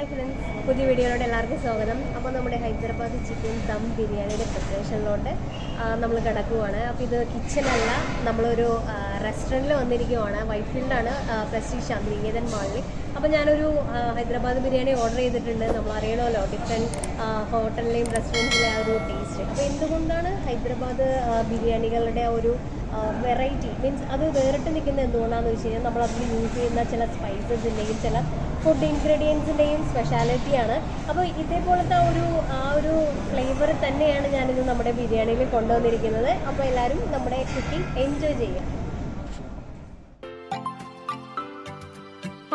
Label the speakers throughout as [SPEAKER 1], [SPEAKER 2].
[SPEAKER 1] Hi friends, പുതിയ വീഡിയോയിലോട്ട് എല്ലാവർക്കും സ്വാഗതം. അപ്പോൾ നമ്മുടെ ഹൈദരാബാദി ചിക്കൻ ദം ബിരിയാണിയുടെ പ്രിപ്പറേഷനിലോട്ട് നമ്മൾ കിടക്കുവാണ്. അപ്പോൾ ഇത് കിച്ചണല്ല, നമ്മളൊരു റെസ്റ്റോറൻറ്റിൽ വന്നിരിക്കുവാണ്. വൈറ്റ്ഫീൽഡാണ്, പ്രസ്റ്റീജ് ശാന്തിനികേതൻ മാളിൽ. അപ്പോൾ ഞാനൊരു ഹൈദരാബാദ് ബിരിയാണി ഓർഡർ ചെയ്തിട്ടുണ്ട്. നമ്മൾ അറിയണമല്ലോ ഡിഫറെൻറ്റ് ഹോട്ടലിലെയും റെസ്റ്റോറൻറ്റിലെ ആ ഒരു ടേസ്റ്റ്. അപ്പോൾ എന്തുകൊണ്ടാണ് ഹൈദരാബാദ് ബിരിയാണികളുടെ ആ ഒരു വെറൈറ്റി മീൻസ് അത് വേറിട്ട് നിൽക്കുന്നത് എന്തുകൊണ്ടാണെന്ന് വെച്ച് കഴിഞ്ഞാൽ നമ്മളതിൽ യൂസ് ചെയ്യുന്ന ചില സ്പൈസസിൻ്റെയും ചില ഫുഡ് ഇൻഗ്രീഡിയൻസിൻ്റെയും സ്പെഷ്യാലിറ്റിയാണ്. അപ്പോൾ ഇതേപോലത്തെ ആ ഒരു ഫ്ലേവർ തന്നെയാണ് ഞാനിത് നമ്മുടെ ബിരിയാണിയിൽ കൊണ്ടുവന്നിരിക്കുന്നത്. അപ്പോൾ എല്ലാവരും നമ്മുടെ കുക്കിംഗ് എൻജോയ് ചെയ്യുക.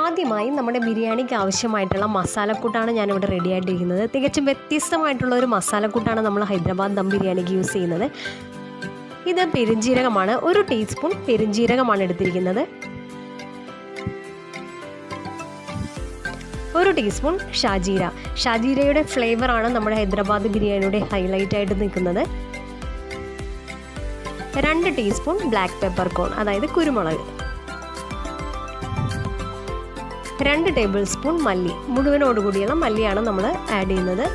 [SPEAKER 1] ആദ്യമായി നമ്മുടെ ബിരിയാണിക്ക് ആവശ്യമായിട്ടുള്ള മസാലക്കൂട്ടാണ് ഞാനിവിടെ റെഡി ആയിട്ടിരിക്കുന്നത്. തികച്ചും വ്യത്യസ്തമായിട്ടുള്ള ഒരു മസാലക്കൂട്ടാണ് നമ്മൾ ഹൈദരാബാദ് ദം ബിരിയാണിക്ക് യൂസ് ചെയ്യുന്നത്. ഇത് പെരുംജീരകമാണ്. 1 ടീസ്പൂൺ പെരുംജീരകമാണ് എടുത്തിരിക്കുന്നത്. 1 ടീസ്പൂൺ ഷാജീരയുടെ ഫ്ലേവറാണ് നമ്മുടെ ഹൈദരാബാദ് ബിരിയാണിയുടെ ഹൈലൈറ്റ് ആയിട്ട് നിൽക്കുന്നത്. 2 ടീസ്പൂൺ ബ്ലാക്ക് പെപ്പർ കോൺ, അതായത് കുരുമുളക്. 2 ടേബിൾ സ്പൂൺ മല്ലി, മുഴുവനോടുകൂടിയുള്ള മല്ലിയാണ് നമ്മൾ ആഡ് ചെയ്യുന്നത്.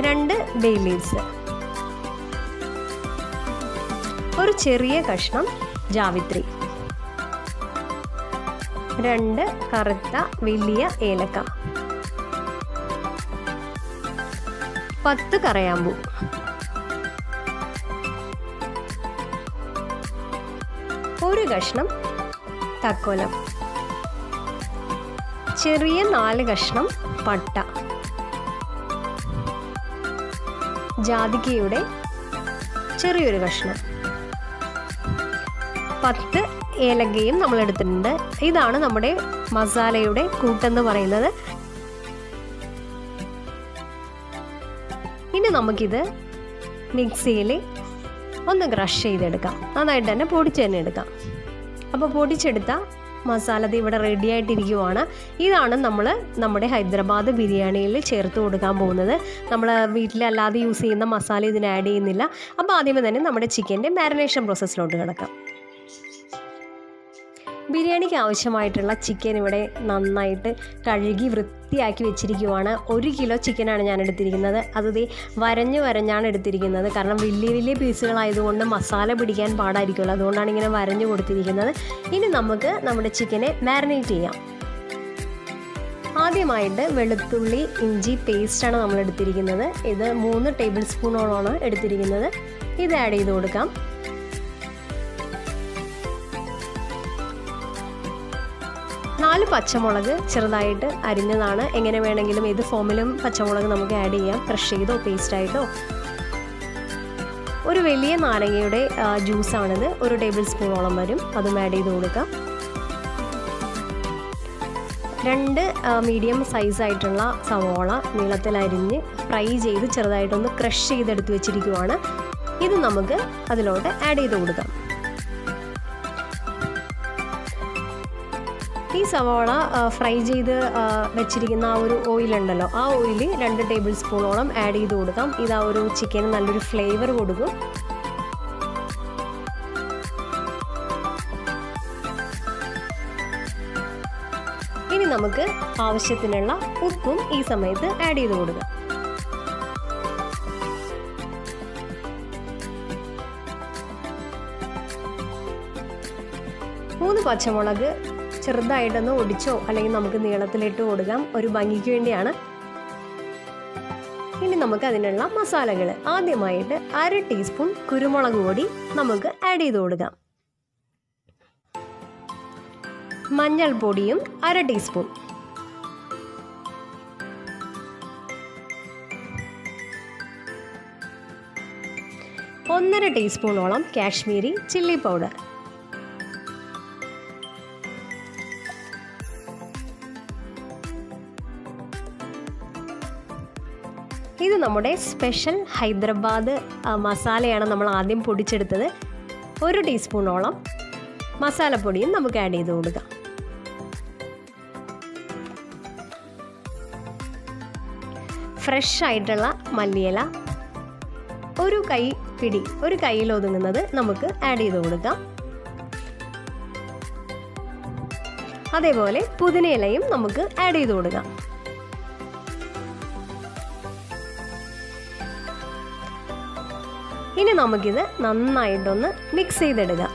[SPEAKER 1] 2 ബേ ലീവ്സ്, ഒരു ചെറിയ കഷ്ണം ജാവിത്രി, 2 കറുത്ത വലിയ ഏലക്ക, 10 കറയാമ്പൂ, 1 കഷ്ണം തക്കോലം, ചെറിയ 4 കഷ്ണം പട്ട, ജാതിക്കയുടെ ചെറിയൊരു കഷ്ണം, 10 ഏലക്കയും നമ്മൾ എടുത്തിട്ടുണ്ട്. ഇതാണ് നമ്മുടെ മസാലയുടെ കൂട്ടെന്ന് പറയുന്നത്. ഇനി നമുക്കിത് മിക്സിയിൽ ഒന്ന് ക്രഷ് ചെയ്തെടുക്കാം. നന്നായിട്ട് തന്നെ പൊടിച്ച് തന്നെ എടുക്കാം. അപ്പോൾ പൊടിച്ചെടുത്ത മസാല ഇവിടെ റെഡി ആയിട്ടിരിക്കുവാണ്. ഇതാണ് നമ്മൾ നമ്മുടെ ഹൈദരാബാദ് ബിരിയാണിയിൽ ചേർത്ത് കൊടുക്കാൻ പോകുന്നത്. നമ്മൾ വീട്ടിലല്ലാതെ യൂസ് ചെയ്യുന്ന മസാല ഇതിന് ആഡ് ചെയ്യുന്നില്ല. അപ്പോൾ ആദ്യമേ തന്നെ നമ്മുടെ ചിക്കൻ്റെ മാരിനേഷൻ പ്രോസസ്സിലോട്ട് കിടക്കാം. ബിരിയാണിക്ക് ആവശ്യമായിട്ടുള്ള ചിക്കൻ ഇവിടെ നന്നായിട്ട് കഴുകി വൃത്തിയാക്കി വെച്ചിരിക്കുവാണ്. 1 കിലോ ചിക്കനാണ് ഞാൻ എടുത്തിരിക്കുന്നത്. അത് വരഞ്ഞാണ് എടുത്തിരിക്കുന്നത്. കാരണം വലിയ പീസുകളായതുകൊണ്ട് മസാല പിടിക്കാൻ പാടായിരിക്കുമല്ലോ, അതുകൊണ്ടാണ് ഇങ്ങനെ വരഞ്ഞു കൊടുത്തിരിക്കുന്നത്. ഇനി നമുക്ക് നമ്മുടെ ചിക്കനെ മാരിനേറ്റ് ചെയ്യാം. ആദ്യമായിട്ട് വെളുത്തുള്ളി ഇഞ്ചി പേസ്റ്റാണ് നമ്മൾ എടുത്തിരിക്കുന്നത്. ഇത് 3 ടേബിൾ സ്പൂണോളമാണ് എടുത്തിരിക്കുന്നത്. ഇത് ആഡ് ചെയ്ത് കൊടുക്കാം. 4 പച്ചമുളക് ചെറുതായിട്ട് അരിഞ്ഞതാണ്. എങ്ങനെ വേണമെങ്കിലും ഏത് ഫോമിലും പച്ചമുളക് നമുക്ക് ആഡ് ചെയ്യാം, ക്രഷ് ചെയ്തോ പേസ്റ്റായിട്ടോ. ഒരു വലിയ നാരങ്ങയുടെ ജ്യൂസാണിത്, 1 ടേബിൾ സ്പൂണോളം വരും. അതും ആഡ് ചെയ്ത് കൊടുക്കാം. 2 മീഡിയം സൈസായിട്ടുള്ള സവോള നീളത്തിൽ അരിഞ്ഞ് ഫ്രൈ ചെയ്ത് ചെറുതായിട്ടൊന്ന് ക്രഷ് ചെയ്തെടുത്ത് വെച്ചിരിക്കുവാണ്. ഇത് നമുക്ക് അതിലോട്ട് ആഡ് ചെയ്ത് കൊടുക്കാം. ഈ സവാള ഫ്രൈ ചെയ്ത് വെച്ചിരിക്കുന്ന ആ ഒരു ഓയിലുണ്ടല്ലോ, ആ ഓയിൽ 2 ടേബിൾ സ്പൂണോളം ആഡ് ചെയ്ത് കൊടുക്കാം. ഇത് ആ ഒരു ചിക്കന് നല്ലൊരു ഫ്ലേവർ കൊടുക്കും. ഇനി നമുക്ക് ആവശ്യത്തിനുള്ള ഉപ്പും ഈ സമയത്ത് ആഡ് ചെയ്ത് കൊടുക്കാം. മൂന്ന് പച്ചമുളക് ചെറുതായിട്ടൊന്ന് ഒടിച്ചോ അല്ലെങ്കിൽ നമുക്ക് നീളത്തിലിട്ട് കൊടുക്കാം, ഒരു ഭംഗിക്ക് വേണ്ടിയാണ്. ഇനി നമുക്ക് അതിനുള്ള മസാലകൾ ആദ്യമായിട്ട് 1/2 ടീസ്പൂൺ കുരുമുളക് പൊടി നമുക്ക് ആഡ് ചെയ്ത് കൊടുക്കാം. മഞ്ഞൾപ്പൊടിയും 1/2 ടീസ്പൂൺ, ഒന്നര ടീസ്പൂണോളം കാശ്മീരി ചില്ലി പൗഡർ, ഇത് നമ്മുടെ സ്പെഷ്യൽ ഹൈദരാബാദ് മസാലയാണ് നമ്മൾ ആദ്യം പൊടിച്ചെടുത്തത്. 1 ടീസ്പൂണോളം മസാലപ്പൊടിയും നമുക്ക് ആഡ് ചെയ്ത് കൊടുക്കാം. ഫ്രഷ് ആയിട്ടുള്ള മല്ലിയില ഒരു കൈയിൽ ഒതുങ്ങുന്നത് നമുക്ക് ആഡ് ചെയ്ത് കൊടുക്കാം. അതേപോലെ പുതിനയിലയും നമുക്ക് ആഡ് ചെയ്ത് കൊടുക്കാം. ഇനി നമുക്കിത് നന്നായിട്ടൊന്ന് മിക്സ് ചെയ്തെടുക്കാം.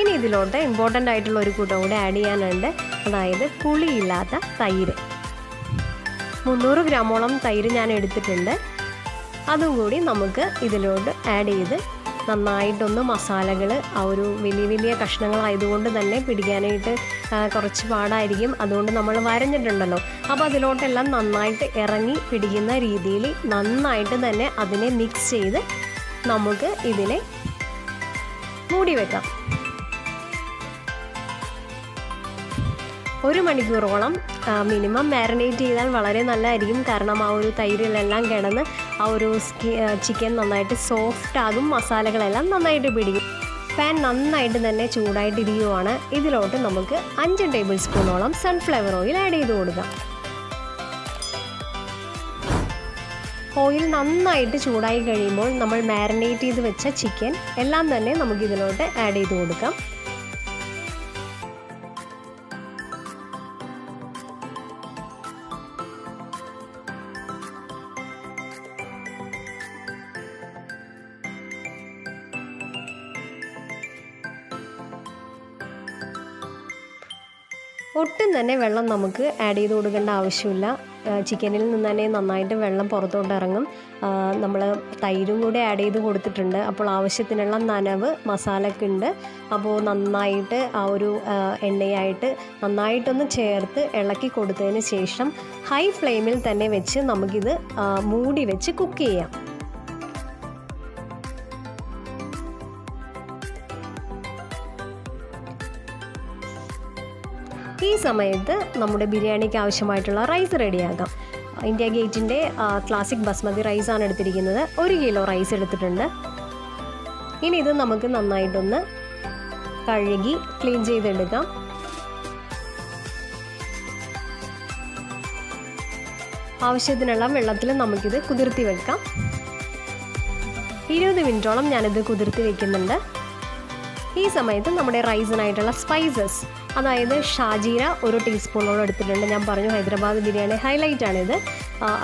[SPEAKER 1] ഇനി ഇതിലോട്ട് ഇമ്പോർട്ടൻ്റ് ആയിട്ടുള്ള ഒരു കൂട്ടം കൂടെ ആഡ് ചെയ്യാനുണ്ട്. അതായത് പുളിയില്ലാത്ത തൈര്. 300 ഗ്രാമോളം തൈര് ഞാൻ എടുത്തിട്ടുണ്ട്. അതും കൂടി നമുക്ക് ഇതിലോട്ട് ആഡ് ചെയ്ത് നന്നായിട്ടൊന്ന് മസാലകൾ ആ ഒരു വലിയ വലിയ കഷ്ണങ്ങളായതുകൊണ്ട് തന്നെ പിടിക്കാനായിട്ട് കുറച്ച് പാടായിരിക്കും. അതുകൊണ്ട് നമ്മൾ വരഞ്ഞിട്ടുണ്ടല്ലോ, അപ്പോൾ അതിലോട്ടെല്ലാം നന്നായിട്ട് ഇറങ്ങി പിടിക്കുന്ന രീതിയിൽ നന്നായിട്ട് തന്നെ അതിനെ മിക്സ് ചെയ്ത് നമുക്ക് ഇതിനെ മൂടി വെക്കാം. 1 മണിക്കൂറോളം മിനിമം മാരിനേറ്റ് ചെയ്താൽ വളരെ നല്ലതായിരിക്കും. കാരണം ആ ഒരു തൈരിലെല്ലാം കിടന്ന് ആ ഒരു ചിക്കൻ നന്നായിട്ട് സോഫ്റ്റ് ആകും, മസാലകളെല്ലാം നന്നായിട്ട് പിടിക്കും. പാൻ നന്നായിട്ട് തന്നെ ചൂടായിട്ടിരിക്കുവാണ്. ഇതിലോട്ട് നമുക്ക് 5 ടേബിൾ സ്പൂണോളം സൺഫ്ലവർ ഓയിൽ ആഡ് ചെയ്ത് കൊടുക്കാം. ഓയിൽ നന്നായിട്ട് ചൂടായി കഴിയുമ്പോൾ നമ്മൾ മാരിനേറ്റ് ചെയ്ത് വെച്ച ചിക്കൻ എല്ലാം തന്നെ നമുക്കിതിലോട്ട് ആഡ് ചെയ്ത് കൊടുക്കാം. ഒട്ടും തന്നെ വെള്ളം നമുക്ക് ആഡ് ചെയ്ത് കൊടുക്കേണ്ട ആവശ്യമില്ല. ചിക്കനിൽ നിന്ന് തന്നെ നന്നായിട്ട് വെള്ളം പുറത്തോട്ട് ഇറങ്ങും. നമ്മൾ തൈരും കൂടെ ആഡ് ചെയ്ത് കൊടുത്തിട്ടുണ്ട്. അപ്പോൾ ആവശ്യത്തിനുള്ള നനവ് മസാലയ്ക്കുണ്ട്. അപ്പോൾ നന്നായിട്ട് ആ ഒരു എണ്ണയായിട്ട് നന്നായിട്ടൊന്ന് ചേർത്ത് ഇളക്കി കൊടുത്തതിന് ശേഷം ഹൈ ഫ്ലെയിമിൽ തന്നെ വെച്ച് നമുക്കിത് മൂടി വെച്ച് കുക്ക് ചെയ്യാം. ഈ സമയത്ത് നമ്മുടെ ബിരിയാണിക്ക് ആവശ്യമായിട്ടുള്ള റൈസ് റെഡിയാക്കാം. ഇന്ത്യ ഗേറ്റിൻ്റെ ക്ലാസിക് ബസ്മതി റൈസാണ് എടുത്തിരിക്കുന്നത്. 1 കിലോ റൈസ് എടുത്തിട്ടുണ്ട്. ഇനി ഇത് നമുക്ക് നന്നായിട്ടൊന്ന് കഴുകി ക്ലീൻ ചെയ്തെടുക്കാം. ആവശ്യത്തിനുള്ള വെള്ളത്തിൽ നമുക്കിത് കുതിർത്തി വെക്കാം. 20 മിനിറ്റോളം ഞാനിത് കുതിർത്തി വെക്കുന്നുണ്ട്. ഈ സമയത്ത് നമ്മുടെ റൈസിനായിട്ടുള്ള സ്പൈസസ്, അതായത് ഷാജീര 1 ടീസ്പൂണോളം എടുത്തിട്ടുണ്ട്. ഞാൻ പറഞ്ഞു ഹൈദരാബാദ് ബിരിയാണി ഹൈലൈറ്റ് ആണിത്.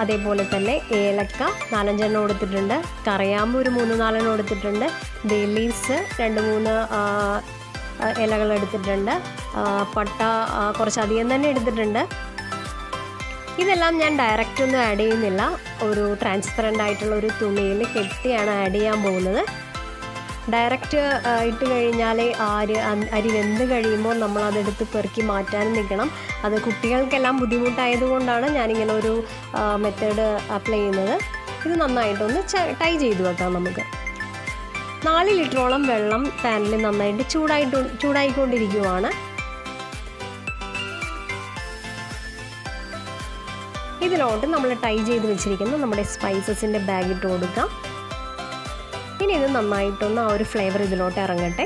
[SPEAKER 1] അതേപോലെ തന്നെ ഏലക്ക 4-5 എണ്ണം എടുത്തിട്ടുണ്ട്. കറിയാമ്പ് ഒരു 3-4 എടുത്തിട്ടുണ്ട്. ബേ ലീവ്സ് 2-3 ഇലകൾ എടുത്തിട്ടുണ്ട്. പട്ട കുറച്ചധികം തന്നെ എടുത്തിട്ടുണ്ട്. ഇതെല്ലാം ഞാൻ ഡയറക്റ്റ് ഒന്നും ആഡ് ചെയ്യുന്നില്ല. ഒരു ട്രാൻസ്പെറൻ്റ് ആയിട്ടുള്ള ഒരു തുണിയിൽ കെട്ടിയാണ് ആഡ് ചെയ്യാൻ പോകുന്നത്. ഡയറക്റ്റ് ഇട്ട് കഴിഞ്ഞാൽ അരി വെന്ത് കഴിയുമ്പോൾ നമ്മളതെടുത്ത് പെറുക്കി മാറ്റാനും നിൽക്കണം. അത് കുട്ടികൾക്കെല്ലാം ബുദ്ധിമുട്ടായതുകൊണ്ടാണ് ഞാനിങ്ങനെ ഒരു മെത്തേഡ് അപ്ലൈ ചെയ്യുന്നത്. ഇത് നന്നായിട്ടൊന്ന് ടൈ ചെയ്ത് വെക്കാം. നമുക്ക് 4 ലിറ്ററോളം വെള്ളം പാനിൽ നന്നായിട്ട് ചൂടായിക്കൊണ്ടിരിക്കുവാണ്. ഇതിലോട്ട് നമ്മൾ ടൈ ചെയ്ത് വെച്ചിരിക്കുന്ന നമ്മുടെ സ്പൈസസിൻ്റെ ബാഗ് ഇട്ട് കൊടുക്കാം. ഇനി ഇത് നന്നായിട്ടൊന്ന് ആ ഒരു ഫ്ലേവർ ഇതിലോട്ട് ഇറങ്ങട്ടെ.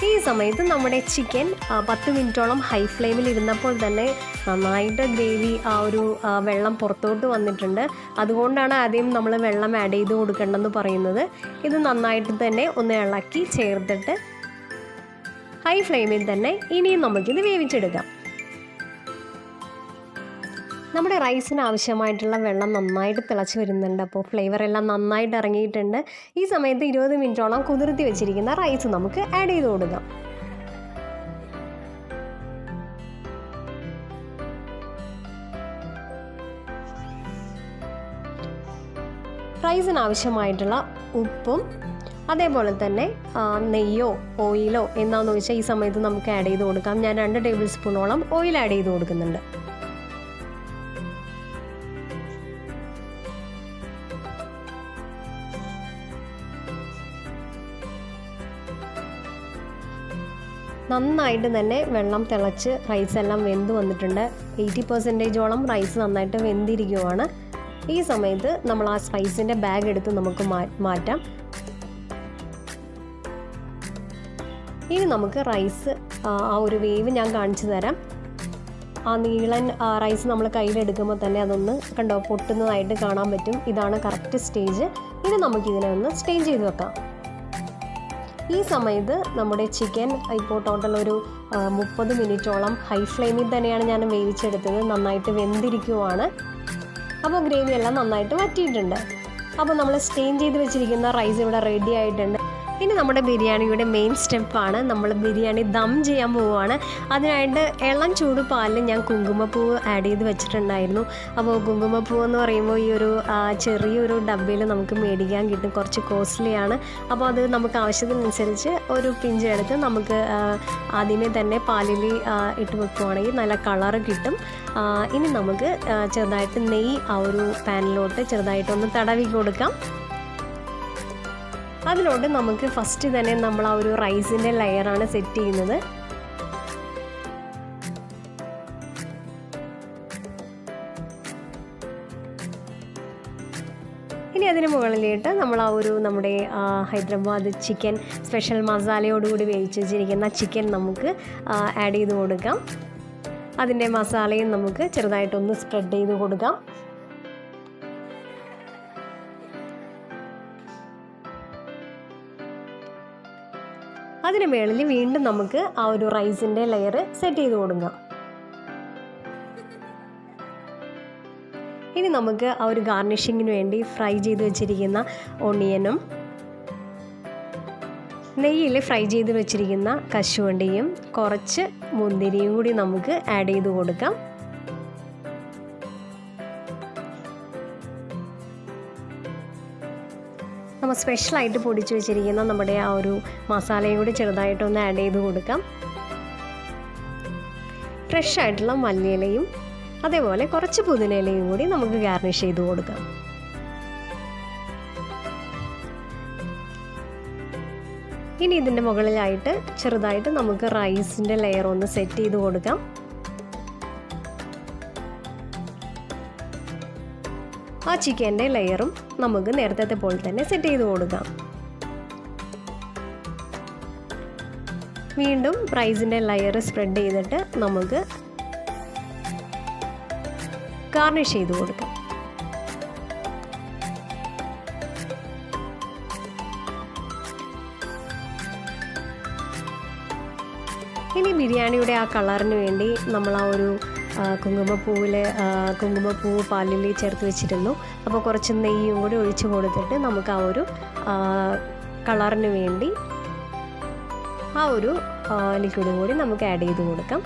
[SPEAKER 1] ഈ സമയത്ത് നമ്മുടെ ചിക്കൻ 10 മിനിറ്റോളം ഹൈ ഫ്ലെയിമിൽ ഇരുന്നപ്പോൾ തന്നെ നന്നായിട്ട് ഗ്രേവി ആ ഒരു വെള്ളം പുറത്തോട്ട് വന്നിട്ടുണ്ട്. അതുകൊണ്ടാണ് ആദ്യം നമ്മൾ വെള്ളം ആഡ് ചെയ്ത് കൊടുക്കേണ്ടെന്ന് പറയുന്നത്. ഇത് നന്നായിട്ട് തന്നെ ഒന്ന് ഇളക്കി ചേർത്തിട്ട് ഹൈ ഫ്ലെയിമിൽ തന്നെ ഇനിയും നമുക്കിത് വേവിച്ചെടുക്കാം. നമ്മുടെ റൈസിന് ആവശ്യമായിട്ടുള്ള വെള്ളം നന്നായിട്ട് തിളച്ച് വരുന്നുണ്ട്. അപ്പോൾ ഫ്ലേവറെല്ലാം നന്നായിട്ട് ഇറങ്ങിയിട്ടുണ്ട്. ഈ സമയത്ത് 20 മിനിറ്റോളം കുതിർത്തി വെച്ചിരിക്കുന്ന റൈസ് നമുക്ക് ആഡ് ചെയ്ത് കൊടുക്കാം. റൈസിന് ആവശ്യമായിട്ടുള്ള ഉപ്പും അതേപോലെ തന്നെ നെയ്യോ ഓയിലോ എന്താണെന്ന് വെച്ചാൽ ഈ സമയത്ത് നമുക്ക് ആഡ് ചെയ്ത് കൊടുക്കാം. ഞാൻ 2 ടേബിൾ സ്പൂണോളം ഓയിൽ ആഡ് ചെയ്ത് കൊടുക്കുന്നുണ്ട്. നന്നായിട്ട് തന്നെ വെള്ളം തിളച്ച് റൈസെല്ലാം വെന്ത് വന്നിട്ടുണ്ട്. 80% റൈസ് നന്നായിട്ട് വെന്തിരിക്കുവാണ്. ഈ സമയത്ത് നമ്മൾ ആ സ്പൈസിൻ്റെ ബാഗ് എടുത്ത് നമുക്ക് മാറ്റാം. ഇനി നമുക്ക് റൈസ് ആ ഒരു വേവ് ഞാൻ കാണിച്ചു തരാം. ആ നീളൻ റൈസ് നമ്മൾ കയ്യിലെടുക്കുമ്പോൾ തന്നെ അതൊന്ന് കണ്ടോ പൊട്ടുന്നതായിട്ട് കാണാൻ പറ്റും. ഇതാണ് കറക്റ്റ് സ്റ്റേജ്. ഇനി നമുക്കിതിനെ ഒന്ന് സ്റ്റെയിൻ ചെയ്ത് വെക്കാം. ഈ സമയത്ത് നമ്മുടെ ചിക്കൻ ഇപ്പോൾ ടോട്ടൽ ഒരു 30 മിനിറ്റോളം ഹൈ ഫ്ലെയിമിൽ തന്നെയാണ് ഞാൻ വേവിച്ചെടുത്തത്. നന്നായിട്ട് വെന്തിരിക്കുവാണ്. അപ്പോൾ ഗ്രേവി എല്ലാം നന്നായിട്ട് വറ്റിയിട്ടുണ്ട്. അപ്പോൾ നമ്മൾ സ്റ്റെയിൻ ചെയ്ത് വെച്ചിരിക്കുന്ന റൈസ് ഇവിടെ റെഡി ആയിട്ടുണ്ട്. ഇനി നമ്മുടെ ബിരിയാണിയുടെ മെയിൻ സ്റ്റെപ്പാണ്. നമ്മൾ ബിരിയാണി ദം ചെയ്യാൻ പോവുകയാണ്. അതിനായിട്ട് ഇളം ചൂട് പാലിൽ ഞാൻ കുങ്കുമപ്പൂവ് ആഡ് ചെയ്ത് വെച്ചിട്ടുണ്ടായിരുന്നു. അപ്പോൾ കുങ്കുമപ്പൂവ് എന്ന് പറയുമ്പോൾ ഈ ഒരു ചെറിയൊരു ഡബ്ബയിൽ നമുക്ക് മേടിക്കാൻ കിട്ടും. കുറച്ച് കോസ്റ്റ്ലിയാണ്. അപ്പോൾ അത് നമുക്ക് ആവശ്യത്തിനനുസരിച്ച് ഒരു പിഞ്ചെടുത്ത് നമുക്ക് ആദ്യമേ തന്നെ പാലിൽ ഇട്ട് വെക്കുകയാണെങ്കിൽ നല്ല കളറ് കിട്ടും. ഇനി നമുക്ക് ചെറുതായിട്ട് നെയ്യ് ആ ഒരു പാനിലോട്ട് ചെറുതായിട്ടൊന്ന് തടവി കൊടുക്കാം. അതിലോട്ട് നമുക്ക് ഫസ്റ്റ് തന്നെ നമ്മൾ ആ ഒരു റൈസിൻ്റെ ലെയറാണ് സെറ്റ് ചെയ്യുന്നത്. ഇനി അതിന് മുകളിലിട്ട് നമ്മൾ ആ ഒരു നമ്മുടെ ഹൈദരാബാദ് ചിക്കൻ സ്പെഷ്യൽ മസാലയോടുകൂടി വേവിച്ച് വെച്ചിരിക്കുന്ന ചിക്കൻ നമുക്ക് ആഡ് ചെയ്ത് കൊടുക്കാം. അതിൻ്റെ മസാലയും നമുക്ക് ചെറുതായിട്ടൊന്ന് സ്പ്രെഡ് ചെയ്ത് കൊടുക്കാം. അതിന് മുകളിൽ വീണ്ടും നമുക്ക് ആ ഒരു റൈസിൻ്റെ ലെയർ സെറ്റ് ചെയ്ത് കൊടുക്കാം. ഇനി നമുക്ക് ആ ഒരു ഗാർണിഷിങ്ങിന് വേണ്ടി ഫ്രൈ ചെയ്ത് വെച്ചിരിക്കുന്ന ഓണിയനും നെയ്യിൽ ഫ്രൈ ചെയ്ത് വെച്ചിരിക്കുന്ന കശുവണ്ടിയും കുറച്ച് മുന്തിരിയും കൂടി നമുക്ക് ആഡ് ചെയ്ത് കൊടുക്കാം. നമ്മൾ സ്പെഷ്യലായിട്ട് പൊടിച്ച് വെച്ചിരിക്കുന്ന നമ്മുടെ ആ ഒരു മസാലയും കൂടി ചെറുതായിട്ടൊന്ന് ആഡ് ചെയ്ത് കൊടുക്കാം. ഫ്രഷ് ആയിട്ടുള്ള മല്ലിയിലയും അതേപോലെ കുറച്ച് പുതിനയിലയും കൂടി നമുക്ക് ഗാർണിഷ് ചെയ്ത് കൊടുക്കാം. ഇനി ഇതിൻ്റെ മുകളിലായിട്ട് ചെറുതായിട്ട് നമുക്ക് റൈസിൻ്റെ ലെയർ ഒന്ന് സെറ്റ് ചെയ്ത് കൊടുക്കാം. ആ ചിക്കൻ്റെ ലെയറും നമുക്ക് നേരത്തെ പോലെ തന്നെ സെറ്റ് ചെയ്ത് കൊടുക്കാം. വീണ്ടും റൈസിൻ്റെ ലെയർ സ്പ്രെഡ് ചെയ്തിട്ട് നമുക്ക് ഗാർണിഷ് ചെയ്ത് കൊടുക്കാം. ഇനി ബിരിയാണിയുടെ ആ കളറിന് വേണ്ടി നമ്മൾ ആ ഒരു കുങ്കുമപ്പൂവ് പാലിൽ ചേർത്ത് വെച്ചിരുന്നു. അപ്പോൾ കുറച്ച് നെയ്യും കൂടി ഒഴിച്ച് കൊടുത്തിട്ട് നമുക്ക് ആ ഒരു കളറിന് വേണ്ടി ആ ഒരു ലിക്വിഡും കൂടി നമുക്ക് ആഡ് ചെയ്ത് കൊടുക്കാം.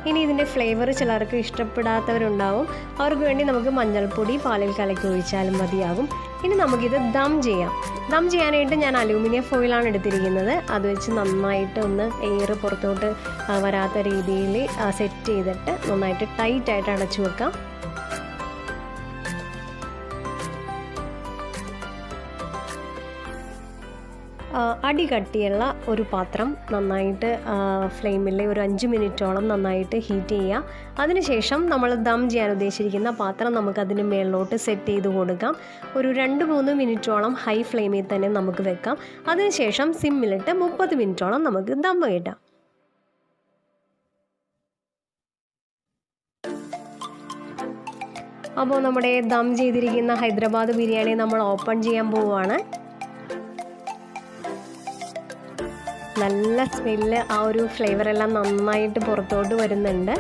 [SPEAKER 1] ഇനി ഇതിൻ്റെ ഫ്ലേവർ ചിലർക്ക് ഇഷ്ടപ്പെടാത്തവരുണ്ടാവും. അവർക്ക് വേണ്ടി നമുക്ക് മഞ്ഞൾപ്പൊടി പാലിൽ കലക്കി ഒഴിച്ചാലും മതിയാകും. ഇനി നമുക്കിത് ദം ചെയ്യാം. ദം ചെയ്യാനായിട്ട് ഞാൻ അലൂമിനിയം ഫോയിലാണ് എടുത്തിരിക്കുന്നത്. അത് വെച്ച് നന്നായിട്ട് ഒന്ന് എയർ പുറത്തോട്ട് വരാത്ത രീതിയിൽ സെറ്റ് ചെയ്തിട്ട് നന്നായിട്ട് ടൈറ്റായിട്ട് അടച്ചു വെക്കാം. അടി കട്ടിയുള്ള ഒരു പാത്രം നന്നായിട്ട് ഫ്ലെയിമിൽ ഒരു 5 മിനിറ്റോളം നന്നായിട്ട് ഹീറ്റ് ചെയ്യുക. അതിനുശേഷം നമ്മൾ ദം ചെയ്യാൻ ഉദ്ദേശിച്ചിരിക്കുന്ന പാത്രം നമുക്കതിന് മേളിലോട്ട് സെറ്റ് ചെയ്ത് കൊടുക്കാം. ഒരു 2-3 മിനിറ്റോളം ഹൈ ഫ്ലെയിമിൽ തന്നെ നമുക്ക് വെക്കാം. അതിനുശേഷം സിമ്മിലിട്ട് 30 മിനിറ്റോളം നമുക്ക് ദം ഇടാം. അപ്പോൾ നമ്മുടെ ദം ചെയ്തിരിക്കുന്ന ഹൈദരാബാദ് ബിരിയാണി നമ്മൾ ഓപ്പൺ ചെയ്യാൻ പോവുകയാണ്. നല്ല സ്മെല്ല്, ആ ഒരു ഫ്ലേവറെല്ലാം നന്നായിട്ട് പുറത്തോട്ട് വരുന്നുണ്ട്.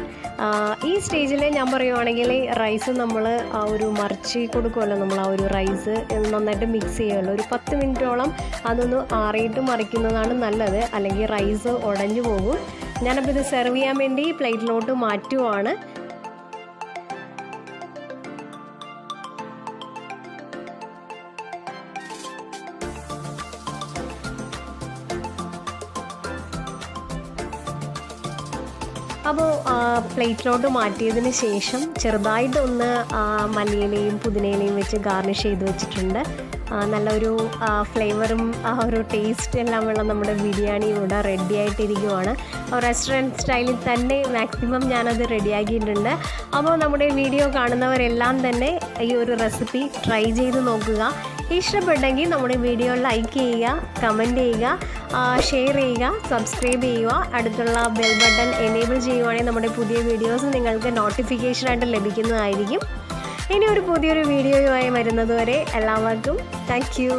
[SPEAKER 1] ഈ സ്റ്റേജിൽ ഞാൻ പറയുവാണെങ്കിൽ റൈസ് നമ്മൾ ആ ഒരു മറിച്ച് കൊടുക്കുമല്ലോ, നമ്മൾ ആ ഒരു റൈസ് നന്നായിട്ട് മിക്സ് ചെയ്യുമല്ലോ. ഒരു 10 മിനിറ്റോളം അതൊന്ന് ആറിയിട്ട് മറിക്കുന്നതാണ് നല്ലത്, അല്ലെങ്കിൽ റൈസ് ഉടഞ്ഞു പോകും. ഞാനപ്പോൾ ഇത് സെർവ് ചെയ്യാൻ വേണ്ടി പ്ലേറ്റിലോട്ട് മാറ്റുവാണ്. അപ്പോൾ പ്ലേറ്റിലോട്ട് മാറ്റിയതിന് ശേഷം ചെറുതായിട്ടൊന്ന് മല്ലിയിലയും പുതിനയിലയും വെച്ച് ഗാർണിഷ് ചെയ്ത് വെച്ചിട്ടുണ്ട്. നല്ലൊരു ഫ്ലേവറും ആ ഒരു ടേസ്റ്റ് എല്ലാം ഉള്ള നമ്മുടെ ബിരിയാണി ഇവിടെ റെഡി ആയിട്ടിരിക്കുവാണ്. റെസ്റ്റോറൻറ്റ് സ്റ്റൈലിൽ തന്നെ മാക്സിമം ഞാനത് റെഡിയാക്കിയിട്ടുണ്ട്. അപ്പോൾ നമ്മുടെ വീഡിയോ കാണുന്നവരെല്ലാം തന്നെ ഈ ഒരു റെസിപ്പി ട്രൈ ചെയ്ത് നോക്കുക. ഇഷ്ടപ്പെട്ടെങ്കിൽ നമ്മുടെ വീഡിയോ ലൈക്ക് ചെയ്യുക, കമൻറ്റ് ചെയ്യുക, ഷെയർ ചെയ്യുക, സബ്സ്ക്രൈബ് ചെയ്യുക. അടുത്തുള്ള ബെൽ ബട്ടൺ എനേബിൾ ചെയ്യുവാണെങ്കിൽ നമ്മുടെ പുതിയ വീഡിയോസ് നിങ്ങൾക്ക് നോട്ടിഫിക്കേഷനായിട്ട് ലഭിക്കുന്നതായിരിക്കും. ഇനി ഒരു പുതിയൊരു വീഡിയോയുമായി വരുന്നതുവരെ എല്ലാവർക്കും താങ്ക് യു.